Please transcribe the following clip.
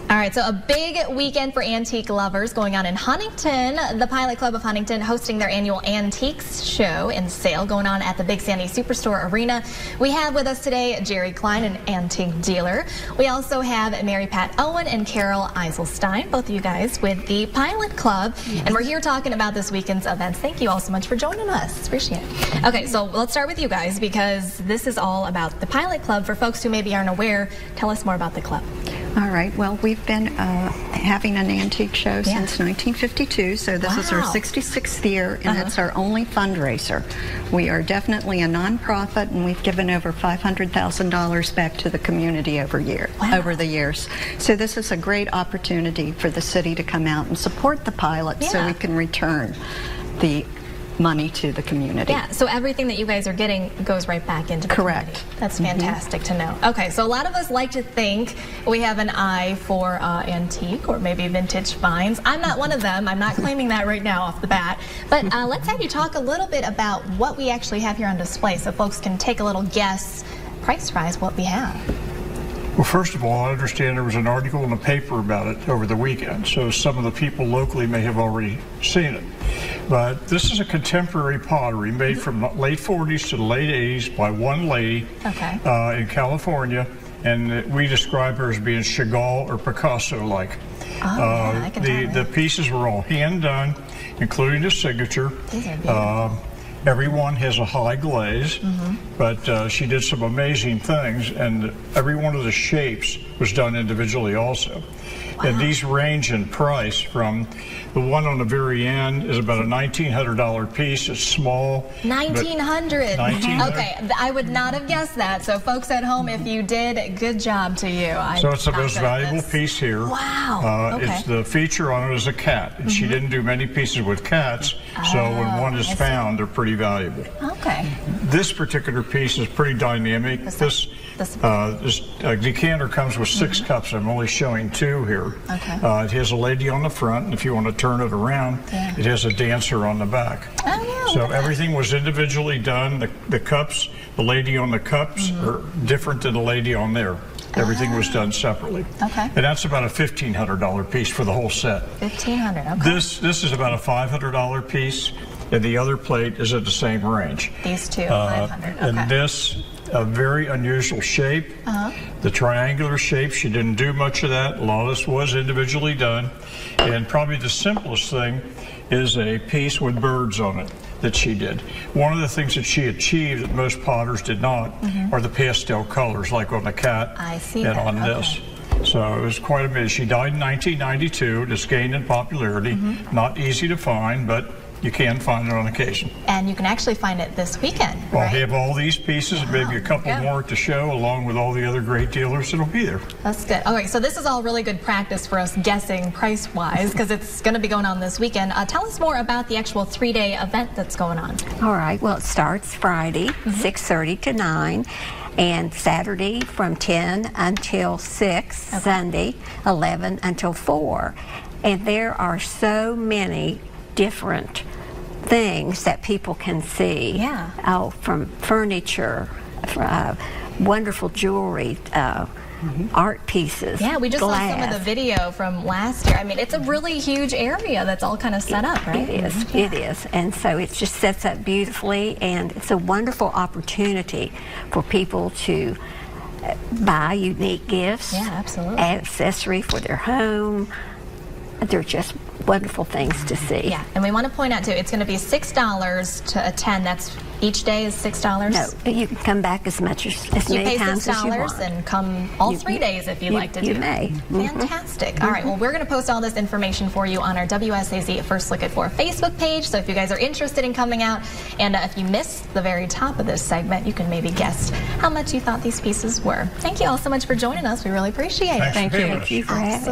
All right, so a big weekend for antique lovers going on in Huntington. The Pilot Club of Huntington hosting their annual antiques show and sale going on at the Big Sandy Superstore Arena. We have with us today Jerry Klein, an antique dealer. We also have Mary Pat Owen and Carol Eiselstein, both of you guys with the Pilot Club. Yes. And we're here talking about this weekend's events. Thank you all so much for joining us. Appreciate it. Okay, so let's start with you guys because this is all about the Pilot Club. For folks who maybe aren't aware, tell us more about the club. All right, well, we've been having an antique show since 1952, so this is our 66th year, and it's our only fundraiser. We are definitely a nonprofit, and we've given over $500,000 back to the community over the years. So this is a great opportunity for the city to come out and support the Pilot so we can return the money to the community. Yeah, so everything that you guys are getting goes right back into the community. That's fantastic to know. Okay, so a lot of us like to think we have an eye for antique or maybe vintage finds. I'm not one of them. I'm not claiming that right now off the bat. But let's have you talk a little bit about what we actually have here on display so folks can take a little guess, price-wise, what we have. Well, first of all, I understand there was an article in the paper about it over the weekend, so some of the people locally may have already seen it. But this is a contemporary pottery made from the late 40s to the late 80s by one lady in California, and we describe her as being Chagall or Picasso-like. The pieces were all hand-done, including the signature. Everyone has a high glaze, but she did some amazing things, and every one of the shapes was done individually also. And these range in price from the one on the very end is about a $1,900 piece. It's small. $1,900. Okay, I would not have guessed that. So folks at home, if you did, good job to you. So it's the most valuable piece here. Wow. It's the feature on it is a cat, and she didn't do many pieces with cats, so when one is found, they're pretty valuable. Okay. This particular piece is pretty dynamic. This decanter comes with 6 cups. I'm only showing 2 here. It has a lady on the front, and if you want to turn it around, it has a dancer on the back. So everything was individually done. The cups, the lady on the cups are different than the lady on there. Everything was done separately. And that's about a $1,500 piece for the whole set. $1,500, This is about a $500 piece, and the other plate is at the same range. These two, $500. And this, a very unusual shape. The triangular shape, she didn't do much of that. A lot of this was individually done. And probably the simplest thing is a piece with birds on it that she did. One of the things that she achieved that most potters did not are the pastel colors, like on the cat and on this. So it was quite amazing. She died in 1992, just gained in popularity. Not easy to find, but you can find it on occasion. And you can actually find it this weekend, Well, I have all these pieces, and maybe a couple more to show, along with all the other great dealers that'll be there. That's good. All right, so this is all really good practice for us guessing price-wise, because it's going to be going on this weekend. Tell us more about the actual 3-day event that's going on. All right, well, it starts Friday, 6:30 to 9. And Saturday from 10 until 6, Sunday 11 until 4. And there are so many different things that people can see. From furniture, wonderful jewelry, art pieces. We just saw some of the video from last year. I mean, it's a really huge area that's all kind of set up, right? It is. And so it just sets up beautifully, and it's a wonderful opportunity for people to buy unique gifts, accessory for their home. They're just wonderful things to see. And we want to point out too, it's going to be $6 to attend. That's each day is $6? No, you can come back as many times as you want. $6 and come all 3 days if you'd like to do it. You may. Fantastic. All right, well, we're going to post all this information for you on our WSAZ First Look at 4 Facebook page. So if you guys are interested in coming out, and if you missed the very top of this segment, you can maybe guess how much you thought these pieces were. Thank you all so much for joining us. We really appreciate it. Thank you. Thank you for having us.